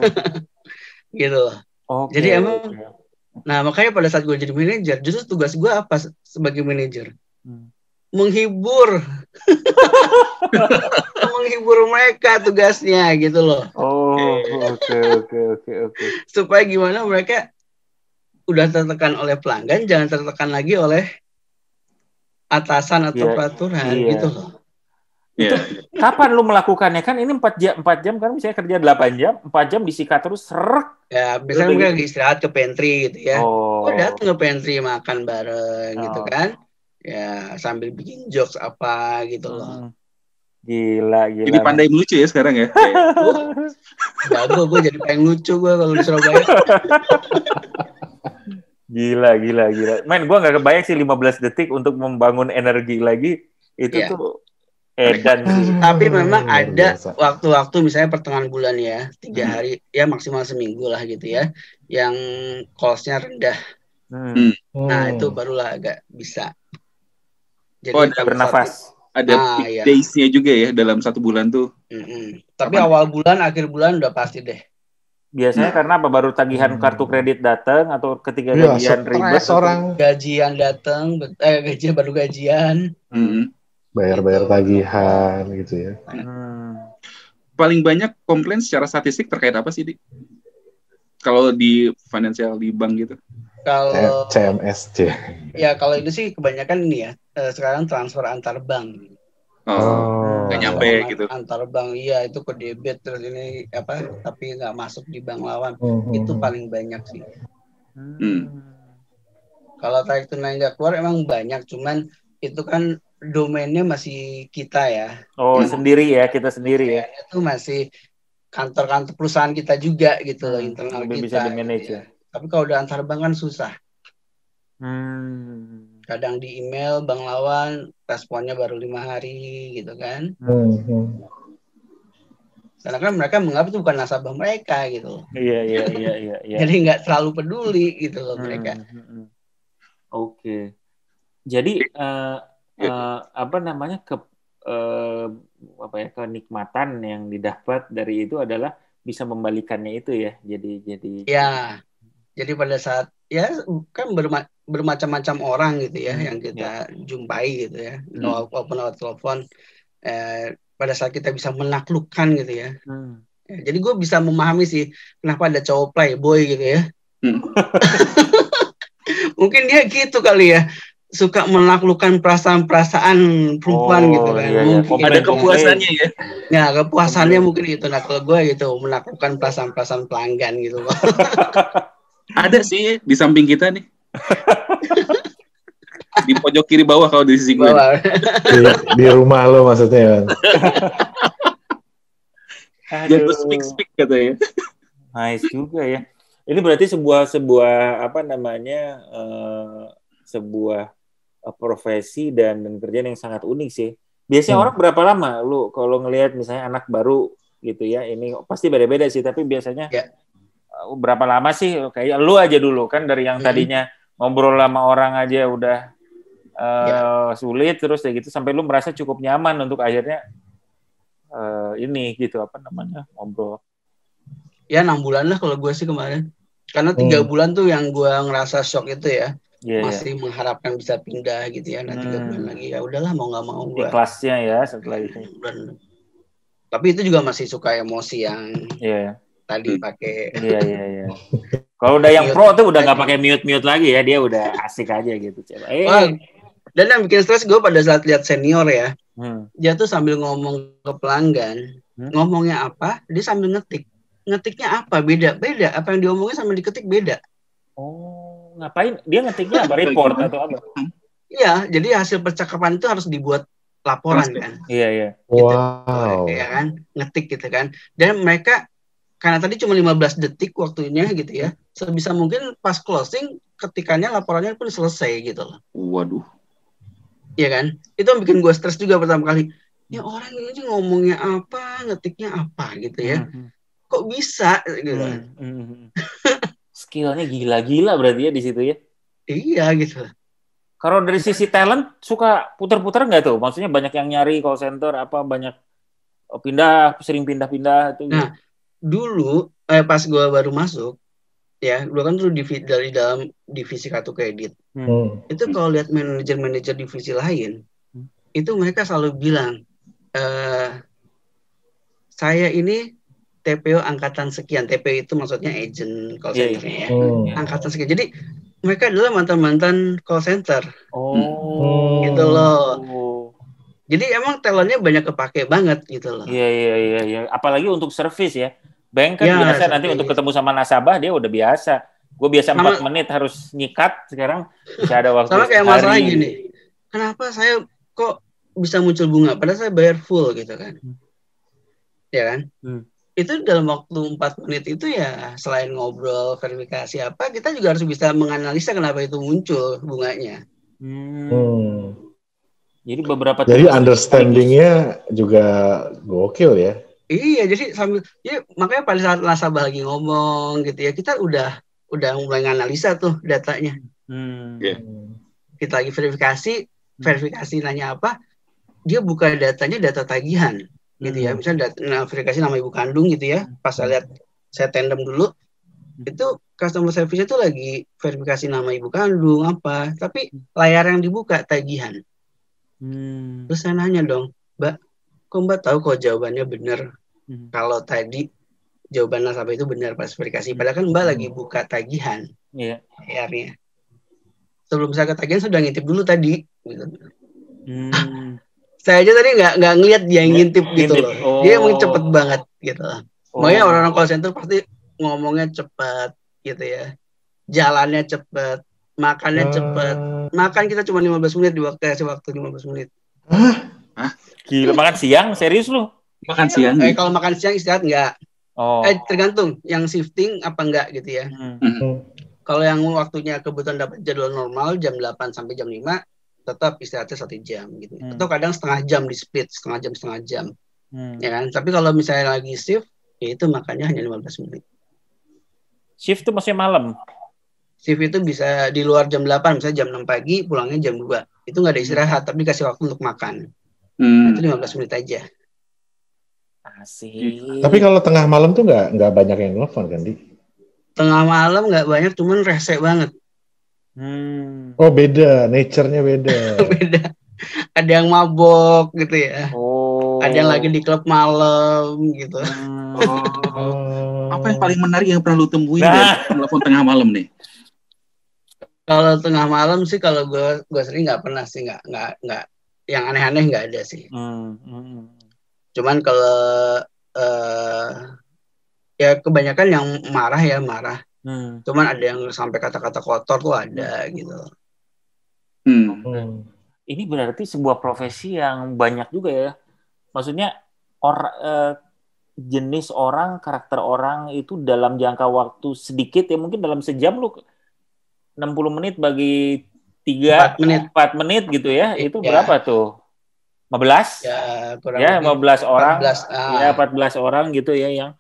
Gitu. Jadi emang, nah makanya pada saat gue jadi manajer, justru tugas gue apa sebagai manajer? Menghibur. Menghibur mereka tugasnya gitu loh. Oh, oke. Supaya gimana mereka udah tertekan oleh pelanggan, jangan tertekan lagi oleh atasan atau peraturan gitu loh. Itu kapan lu melakukannya? Kan ini 4 jam kan misalnya kerja 8 jam, 4 jam disikat terus serak. Ya, biasanya mereka istirahat ke pantry gitu ya. Oh, datang ke pantry makan bareng gitu kan. Ya, sambil bikin jokes apa gitu loh. Gila. Jadi pandai melucu ya sekarang ya. Jago gue jadi pengen lucu gue kalau di Surabaya. Gila. Men, gue gak kebayang sih 15 detik untuk membangun energi lagi. Itu tuh edan sih. Tapi memang ada waktu-waktu misalnya pertengahan bulan ya, 3 hari, ya maksimal seminggu lah gitu ya, yang call-nya rendah. Nah, itu barulah agak bisa. Jadi bernafas. Ada days-nya juga ya dalam 1 bulan tuh. Tapi awal bulan, akhir bulan udah pasti deh. Biasanya karena apa? Baru tagihan kartu kredit datang atau ketika gajian ribet orang gajian datang, baru gajian. Bayar tagihan gitu ya. Paling banyak komplain secara statistik terkait apa sih, Dik? Kalau di financial di bank gitu? Kalau CMSC. Ya kalau itu sih kebanyakan ini ya. Sekarang transfer antar bank. Nggak nyampe gitu. Antar bank iya itu ke debit terus ini apa tapi nggak masuk di bank lawan. Itu paling banyak sih. Kalau tarik tunai nggak keluar emang banyak, cuman itu kan domainnya masih kita ya. Oh sendiri ya, kita sendiri ya. Itu masih kantor-kantor perusahaan kita juga gitu loh, internal lebih kita. Bisa di-manage ya. Tapi kalau udah antar bank kan susah. Kadang di email bank lawan responnya baru 5 hari gitu kan. Karena kan mereka menganggap itu bukan nasabah mereka gitu. Iya. Jadi nggak terlalu peduli gitu loh mereka. Oke. Jadi apa namanya kenikmatan yang didapat dari itu adalah bisa membalikannya itu ya. Jadi. Ya. Jadi pada saat ya kan bermacam-macam orang gitu ya yang kita jumpai gitu ya, walaupun lewat telepon, pada saat kita bisa menaklukkan gitu ya. Jadi gue bisa memahami sih kenapa ada cowok playboy gitu ya. Mungkin dia gitu kali ya, suka menaklukkan perasaan-perasaan perempuan gitu kan. Mungkin ada kepuasannya ya. Ya kepuasannya mungkin itu. Nah kalau gue gitu menaklukkan perasaan-perasaan pelanggan gitu. Ada sih di samping kita nih. Di pojok kiri bawah kalau di sisi gue. Di rumah lo maksudnya. Jago speak katanya. Nice juga ya. Ini berarti sebuah apa namanya sebuah profesi dan kerjaan yang sangat unik sih. Biasanya orang berapa lama lu kalau ngelihat misalnya anak baru gitu ya, ini pasti beda-beda sih, tapi biasanya berapa lama sih? Kayak lu aja dulu kan dari yang tadinya ngobrol sama orang aja udah sulit terus kayak gitu sampai lu merasa cukup nyaman untuk akhirnya ini gitu apa namanya ngobrol. Ya 6 bulan lah kalau gue sih kemarin. Karena 3 bulan tuh yang gue ngerasa shock itu ya. masih mengharapkan bisa pindah gitu ya, nanti 3 bulan lagi ya udahlah mau nggak mau gue kelasnya ya setelah itu. Tapi itu juga masih suka emosi yang tadi pakai. Iya. Kalau udah yang pro tuh udah nggak pakai mute lagi ya, dia udah asik aja gitu. Dan yang bikin stres gue pada saat lihat senior ya, dia tuh sambil ngomong ke pelanggan, ngomongnya apa, dia sambil ngetiknya apa beda, apa yang diomongin sama diketik beda. Oh, ngapain? Dia ngetiknya apa? Report atau apa? Iya, jadi hasil percakapan itu harus dibuat laporan kan. Iya. Gitu. Wow. Ya kan, ngetik gitu kan. Dan mereka karena tadi cuma 15 detik waktunya gitu ya, sebisa mungkin pas closing ketikannya laporannya pun selesai gitu loh. Waduh. Iya kan? Itu yang bikin gue stres juga pertama kali. Ya orang ini ngomongnya apa, ngetiknya apa gitu ya. Kok bisa gitu. Skillnya gila-gila berarti ya di situ ya. Iya gitu. Kalau dari sisi talent suka putar-putar nggak tuh? Maksudnya banyak yang nyari call center apa banyak sering pindah-pindah itu. Nah, dulu pas gue baru masuk ya, gue kan tuh dari dalam divisi kartu kredit. Itu kalau lihat manajer divisi lain, itu mereka selalu bilang saya ini TPO angkatan sekian. TPO itu maksudnya agent call center ya. Angkatan sekian. Jadi mereka adalah mantan-mantan call center. Gitu loh. Jadi emang talentnya banyak kepake banget gitu loh. Iya. Apalagi untuk service ya. Bank kan biasa nanti untuk ketemu sama nasabah dia udah biasa. Gue biasa 4 menit harus nyikat, sekarang bisa ada waktu. Sama kayak masalah gini. Kenapa saya kok bisa muncul bunga padahal saya bayar full gitu kan. Ya kan? Itu dalam waktu 4 menit itu ya selain ngobrol, verifikasi apa, kita juga harus bisa menganalisa kenapa itu muncul bunganya. Jadi understanding-nya juga gokil ya. Iya, jadi makanya pada saat nasabah lagi ngomong gitu ya, kita udah mulai nganalisa tuh datanya. Kita lagi verifikasi nanya apa, dia buka datanya data tagihan. Gitu ya, misalnya verifikasi nama ibu kandung gitu ya, pas saya tandem dulu, itu customer service itu lagi verifikasi nama ibu kandung apa, tapi layar yang dibuka tagihan. Terus saya nanya dong, Mbak, kok Mbak tahu kok jawabannya benar? Kalau tadi jawaban nasabah itu benar pas verifikasi, padahal kan Mbak lagi buka tagihan, layarnya. Sebelum saya ke tagihan sudah ngintip dulu tadi. Gitu. Saya aja tadi nggak ngelihat dia ngintip gitu loh. Dia emang cepet banget gitu loh. Makanya orang-orang call center pasti ngomongnya cepet gitu ya. Jalannya cepet, makannya cepet. Makan kita cuma 15 menit kasih waktu 15 menit. Gila, makan siang? Serius lu? Makan siang? Kalau makan siang istirahat nggak. Tergantung yang shifting apa enggak gitu ya. Kalau yang waktunya kebetulan dapat jadwal normal jam 8 sampai jam 5, tetap istirahatnya 1 jam gitu. Atau kadang setengah jam di split, setengah jam. Ya kan? Tapi kalau misalnya lagi shift, ya itu makannya hanya 15 menit. Shift itu maksudnya malam? Shift itu bisa di luar jam 8, misalnya jam 6 pagi, pulangnya jam 2. Itu nggak ada istirahat, tapi dikasih waktu untuk makan. Itu 15 menit aja. Asik. Tapi kalau tengah malam tuh nggak banyak yang nelfon kan, Di? Tengah malam nggak banyak, cuman rese banget. Oh beda, nature-nya beda. Beda. Ada yang mabok gitu ya. Ada yang lagi di klub malam gitu. Apa yang paling menarik yang pernah lu temuin dari telepon tengah malam nih? Kalau tengah malam sih kalau gue sering nggak pernah sih, nggak yang aneh-aneh nggak ada sih. Cuman kalau ya kebanyakan yang marah. Cuman ada yang sampai kata-kata kotor tuh ada gitu. Ini berarti sebuah profesi yang banyak juga ya. Maksudnya jenis orang, karakter orang itu dalam jangka waktu sedikit ya, mungkin dalam sejam lu 60 menit bagi 4 menit gitu ya. Itu berapa tuh? 15? Ya, 15 orang. 14 orang gitu ya yang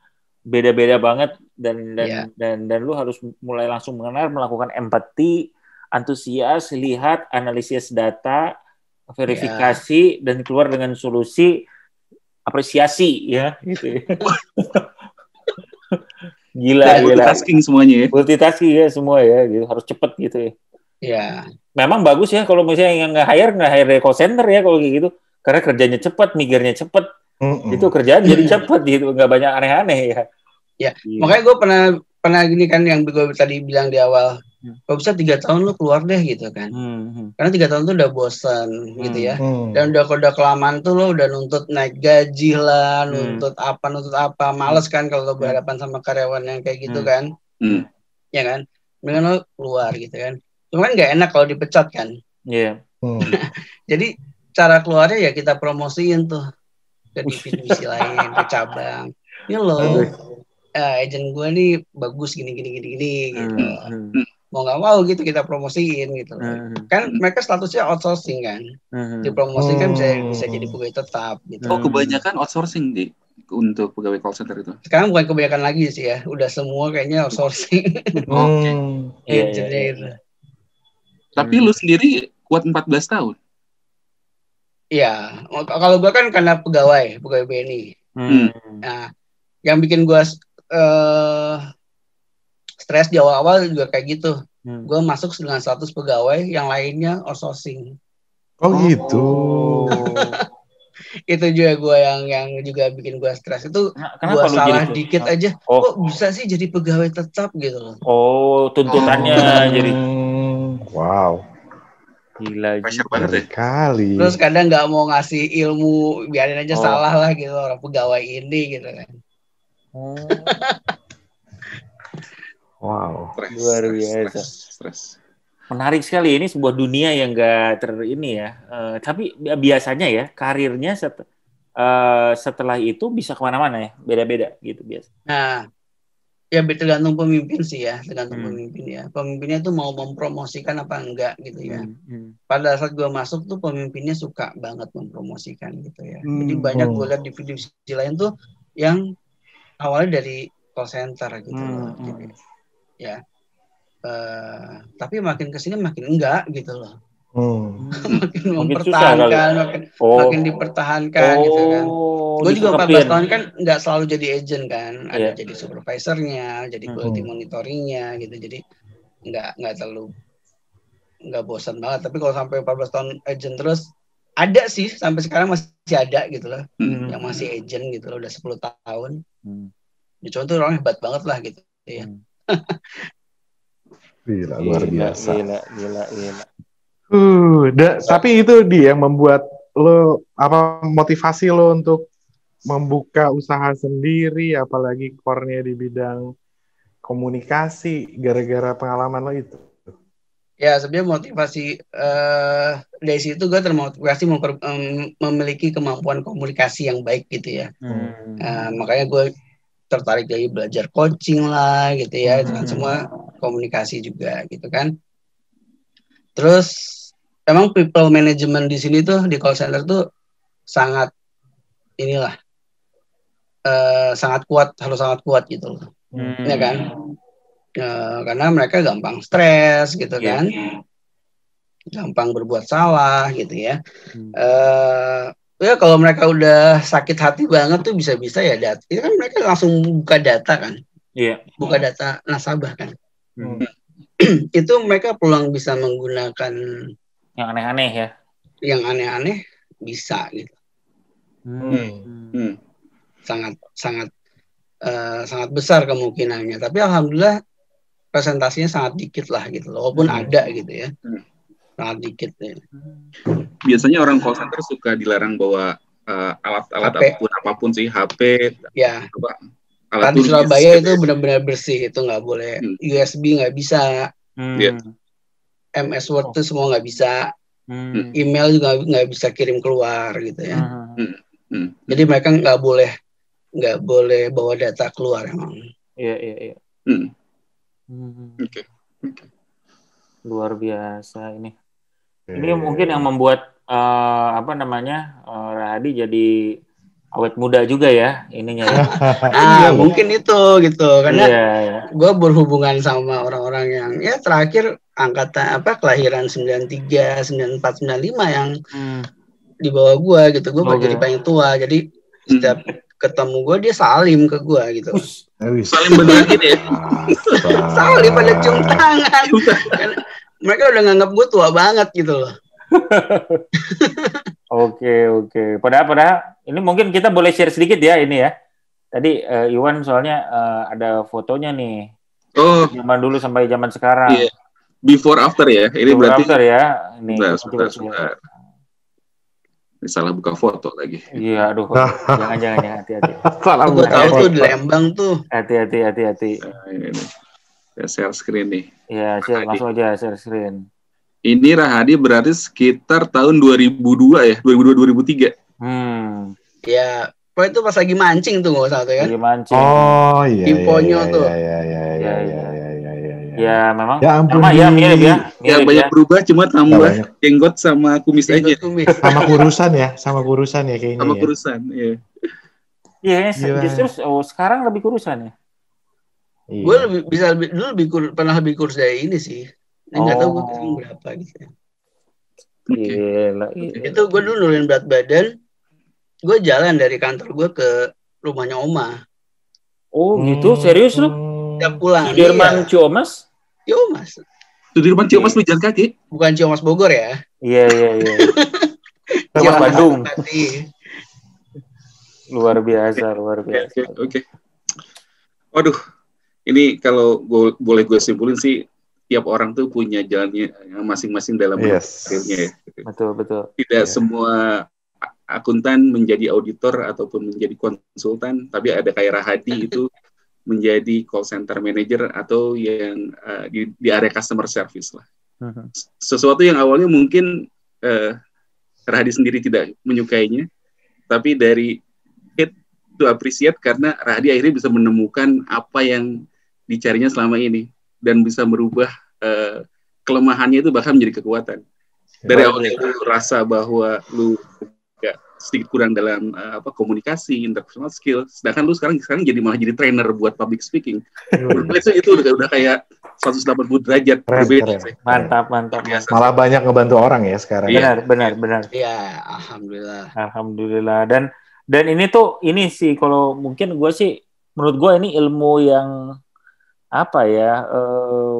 beda-beda banget dan lu harus mulai langsung mengenal, melakukan empati, antusias, lihat, analisis data, verifikasi dan keluar dengan solusi, apresiasi ya gitu. Gila. Multitasking semuanya ya. Multitasking ya semua ya, gitu harus cepet gitu ya. Iya. Memang bagus ya kalau misalnya yang nge-hire dari call center ya kalau kayak gitu. Karena kerjanya cepat, mikirnya cepat. Itu kerjaan jadi cepat gitu, nggak banyak aneh-aneh ya. Ya, makanya gue pernah gini kan yang gue tadi bilang di awal. Kalau bisa 3 tahun lu keluar deh gitu kan. Karena 3 tahun tuh udah bosan gitu ya. Dan udah kelamaan tuh lo udah nuntut naik gaji lah, nuntut apa. Males kan kalau lo berhadapan sama karyawan yang kayak gitu kan. Ya kan? Mendingan lo keluar gitu kan. Cuman nggak enak kalau dipecat kan. Iya. Jadi cara keluarnya ya kita promosiin tuh ke divisi lain, ke cabang. Ini loh, agent gue nih bagus gini gitu. Mau nggak mau gitu kita promosiin gitu. Kan mereka statusnya outsourcing kan. Dipromosikan bisa jadi pegawai tetap gitu. Oh, kebanyakan outsourcing untuk pegawai call center itu. Sekarang bukan kebanyakan lagi sih ya. Udah semua kayaknya outsourcing. Iya. Tapi lu sendiri kuat 14 tahun. Iya, kalau gue kan karena pegawai BNI. Nah, yang bikin gue stres di awal-awal juga kayak gitu. Gue masuk dengan status pegawai, yang lainnya outsourcing. Oh gitu. Itu juga gue yang juga bikin gue stres. Itu gue salah dikit aja. Kok bisa sih jadi pegawai tetap gitu loh. Oh, tuntutannya jadi. Wow. Gila banget kali. Terus kadang nggak mau ngasih ilmu, biarin aja salah lah gitu orang pegawai ini gitu kan. Wow. Luar biasa. Stres. Menarik sekali, ini sebuah dunia yang nggak ini ya. Tapi biasanya ya karirnya setelah itu bisa kemana-mana ya, beda-beda gitu biasa. Nah. Ya tergantung pemimpin sih ya, pemimpin ya. Pemimpinnya tuh mau mempromosikan apa enggak gitu ya. Pada saat gue masuk tuh pemimpinnya suka banget mempromosikan gitu ya. Jadi banyak gue lihat di divisi lain tuh yang awalnya dari call center gitu loh. Jadi, ya. Tapi makin kesini makin enggak gitu loh. Makin mempertahankan, makin dipertahankan gitu kan. Gue juga 14 tahun kan nggak selalu jadi agent kan, ada jadi supervisornya, jadi quality monitoringnya gitu, jadi nggak bosan banget. Tapi kalau sampai 14 tahun agent terus, ada sih sampai sekarang masih ada gitu loh, yang masih agent gitu loh, udah 10 tahun. Ya, cuma tuh orang hebat banget lah gitu ya. Gila, luar biasa. Gila. Tapi itu yang membuat lo motivasi lo untuk membuka usaha sendiri, apalagi core-nya di bidang komunikasi, gara-gara pengalaman lo itu. Ya sebenarnya motivasi dari situ gue termotivasi memiliki kemampuan komunikasi yang baik gitu ya. Makanya gue tertarik dari belajar coaching lah gitu ya, dengan semua komunikasi juga gitu kan. Terus emang people management di sini tuh di call center tuh sangat harus sangat kuat gitu loh, ya kan? Karena mereka gampang stres gitu kan, gampang berbuat salah gitu ya. Ya kalau mereka udah sakit hati banget tuh bisa-bisa ya itu kan mereka langsung buka data kan, buka data nasabah kan. Itu mereka pulang bisa menggunakan yang aneh-aneh ya. Yang aneh-aneh bisa gitu. Sangat besar kemungkinannya. Tapi alhamdulillah presentasinya sangat dikit lah gitu. Walaupun ada gitu ya. Sangat dikit ya. Biasanya orang call center suka dilarang bawa alat-alat apapun sih, HP. Ya. Di Surabaya itu benar-benar bersih, itu nggak boleh. USB nggak bisa. MS Word itu semua nggak bisa. Email juga nggak bisa kirim keluar gitu ya. Jadi mereka nggak boleh bawa data keluar emang. Iya. Oke. Luar biasa ini. Ini mungkin yang membuat Rahadi jadi awet muda juga ya ininya ya. Mungkin itu gitu karena gue berhubungan sama orang-orang yang ya terakhir angkatan kelahiran 93, 94, 95 yang di bawah gue gitu. Gue jadi paling tua, jadi setiap ketemu gue dia salim ke gue gitu. Salim beneran gitu ya? Salim pada cium tangan. mereka udah nganggap gue tua banget gitu loh. Oke. Padahal ini mungkin kita boleh share sedikit ya ini ya. Tadi Iwan soalnya ada fotonya nih. Oh. Zaman dulu sampai zaman sekarang. Iya. Before after ya. Ini before berarti after ya. Ini sebentar. Ini salah buka foto lagi. Iya, aduh. jangan hati-hati. Salah buka tahu tuh di Lembang tuh. Hati-hati. Nah, ini. Ya, share screen nih. Iya, langsung aja share screen. Ini Rahadi berarti sekitar tahun 2002 ya, 2002-2003. Ya, pokoknya itu pas lagi mancing tuh nggak usah tuh ya. Lagi mancing. Oh iya. Infonya tuh. Ya memang. Ya ampun. Mirip ya. Ya banyak berubah, cuma tambah jenggot sama kumis aja. Sama kurusan ya kayaknya. Sama kurusan, iya. Iya, justru sekarang lebih kurusan ya. Gue pernah lebih kurus dari ini sih. Nggak tahu gue sekarang berapa gitu. Gila. Itu gue dulu nurunin berat badan, gue jalan dari kantor gue ke rumahnya Oma. Oh gitu, serius lu? Tiap pulang. Sudirman Ciomas? Ciomas. Sudirman Ciomas lu jalan kaki? Bukan Ciomas Bogor ya? Iya. Ciomas Bandung. Luar biasa. Oke. Waduh, ini kalau boleh gue simpulin sih, tiap orang tuh punya jalannya masing-masing dalam karirnya ya. Betul. Tidak semua akuntan menjadi auditor ataupun menjadi konsultan, tapi ada kayak Rahadi itu menjadi call center manager atau yang di area customer service lah. Sesuatu yang awalnya mungkin Rahadi sendiri tidak menyukainya, tapi dari hate to appreciate karena Rahadi akhirnya bisa menemukan apa yang dicarinya selama ini dan bisa merubah kelemahannya itu bahkan menjadi kekuatan. Dari awalnya lu rasa bahwa lu sedikit kurang dalam komunikasi, interpersonal skill, sedangkan lu sekarang malah jadi trainer buat public speaking. Itu udah kayak 180 derajat berbeda. Mantap. Malah banyak ngebantu orang ya sekarang. Benar. Iya, alhamdulillah. Dan ini sih kalau mungkin gue sih, menurut gue ini ilmu yang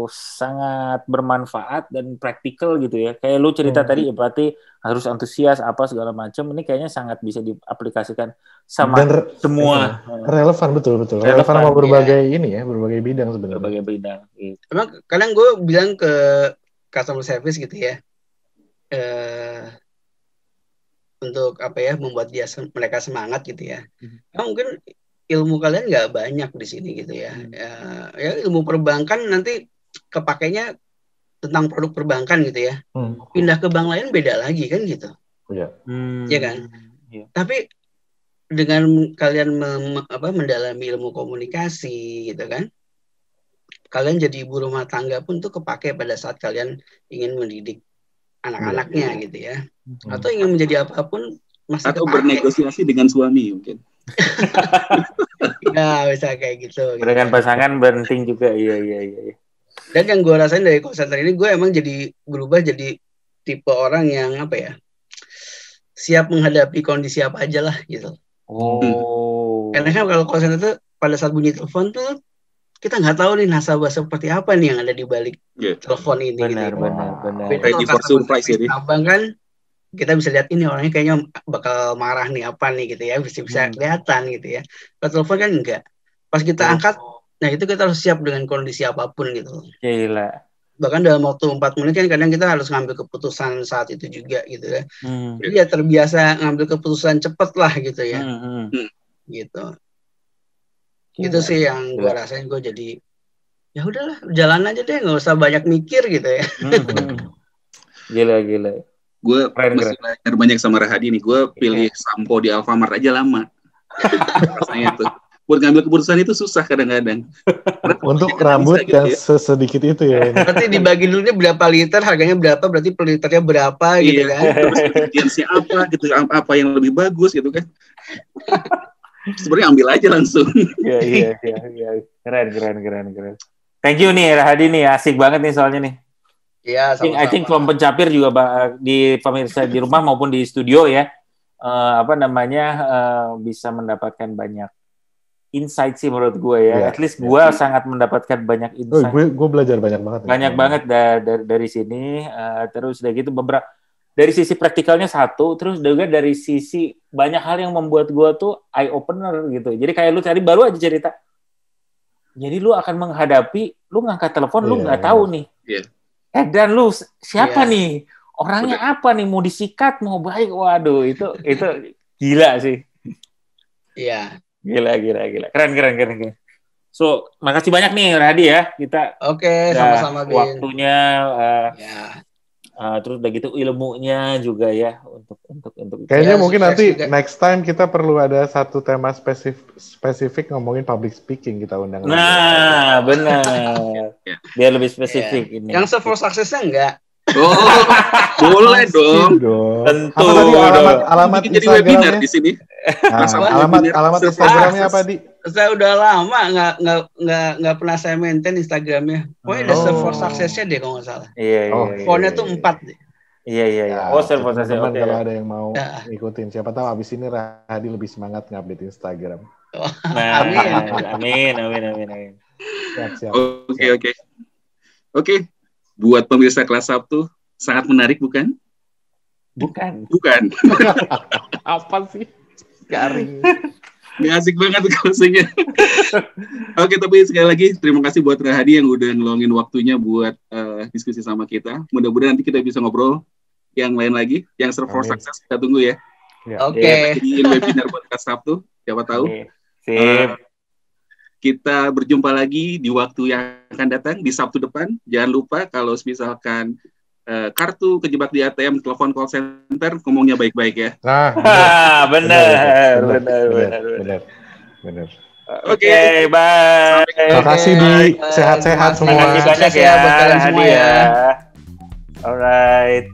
sangat bermanfaat dan praktikal gitu ya. Kayak lu cerita tadi, berarti harus antusias segala macam. Ini kayaknya sangat bisa diaplikasikan sama semua. Relevan betul. Relevan sama berbagai berbagai bidang sebenarnya. Berbagai bidang. Gitu. Emang kadang gue bilang ke customer service gitu ya, untuk membuat mereka semangat gitu ya. Mungkin ilmu kalian nggak banyak di sini gitu ya. Ya ilmu perbankan nanti kepakainya tentang produk perbankan gitu ya. Pindah ke bank lain beda lagi kan gitu. Iya. Iya kan. Tapi dengan kalian mendalami ilmu komunikasi gitu kan, kalian jadi ibu rumah tangga pun tuh kepake pada saat kalian ingin mendidik anak-anaknya gitu ya. Atau ingin menjadi apapun masih atau kepake. Bernegosiasi dengan suami mungkin. Ya bisa kayak gitu. Dengan pasangan penting juga. Iya. Dan yang gue rasain dari call center ini, gue emang berubah jadi tipe orang yang siap menghadapi kondisi apa aja lah gitu. Karena kan kalau call center tuh pada saat bunyi telepon tuh kita nggak tahu nih nasabah seperti apa nih yang ada di balik telepon ini. Benar. Ready for surprise jadi. Abang kan kita bisa lihat ini orangnya kayaknya bakal marah nih apa nih gitu ya, bisa kelihatan gitu ya. Kalau telepon kan enggak. Pas kita angkat, nah itu kita harus siap dengan kondisi apapun gitu. Gila. Bahkan dalam waktu 4 menit kan kadang kita harus ngambil keputusan saat itu juga gitu ya. Jadi ya terbiasa ngambil keputusan cepet lah gitu ya. Gitu. Itu sih yang gue rasain, gue jadi ya udahlah jalan aja deh, nggak usah banyak mikir gitu ya. Gila. Gue masih belajar banyak sama Rahadi nih. Gue pilih sampo di Alfamart aja lama. Rasanya tuh. Buat ngambil keputusan itu susah kadang-kadang. Untuk rambut gitu yang sesedikit itu ya. Berarti dibagi dulunya berapa liter, harganya berapa, berarti per liternya berapa gitu kan. Terus ingredientsnya apa gitu, apa yang lebih bagus gitu kan. Sebenarnya ambil aja langsung. Iya. Keren. Thank you nih Rahadi nih, asik banget nih soalnya nih. Iya, sama-sama. I think Kelompok Pencapir juga di pemirsa di rumah maupun di studio ya, bisa mendapatkan banyak insight sih menurut gue ya. At least gue sangat mendapatkan banyak insight. Gue belajar banyak banget. Banyak banget dari sini. Terus udah gitu beberapa dari sisi praktikalnya satu, terus juga dari sisi banyak hal yang membuat gue tuh eye opener gitu. Jadi kayak lu tadi baru aja cerita. Jadi lu akan menghadapi, lu ngangkat telepon, lu nggak tahu nih. Dan lu siapa nih? Orangnya apa nih? Mau disikat, mau baik? Waduh, itu gila sih. Iya. Gila. Keren. So, makasih banyak nih Rahadi ya. Kita sama-sama Bin. Waktunya terus udah gitu ilmunya juga ya untuk kayaknya mungkin nanti juga. Next time kita perlu ada satu tema spesifik ngomongin public speaking kita undang. Nah, benar. Biar lebih spesifik ini. Yang server suksesnya enggak? Oh, boleh dong. Tentu. Apa tadi alamat jadi webinar di sini. Alamat Instagramnya apa, Di? Saya udah lama nggak pernah saya maintain Instagramnya. Pokoknya ada server suksesnya deh kalau nggak salah. Iya. Pokoknya tuh 4 deh. Iya. Oh, server suksesnya. Kalau ada yang mau ikutin, siapa tahu abis ini Rahadi lebih semangat ngupdate Instagram. Amin. Siap. Oke. Buat pemirsa Kelas Sabtu, sangat menarik bukan? Bukan. Apa sih? Garing. Ini asik banget closing-nya. Oke, tapi sekali lagi terima kasih buat Rahadi yang udah ngeluangin waktunya buat diskusi sama kita. Mudah-mudahan nanti kita bisa ngobrol yang lain lagi, yang server sukses kita tunggu ya. Oke. Di webinar buat Kelas Sabtu, siapa tahu. Sip. Kita berjumpa lagi di waktu yang akan datang di Sabtu depan. Jangan lupa kalau misalkan kartu kejebak di ATM, telepon call center, ngomongnya baik-baik ya. Benar. Oke, bye. Terima kasih Di, sehat-sehat semua. Terima kasih banyak ya buat kalian semua ya. Alright.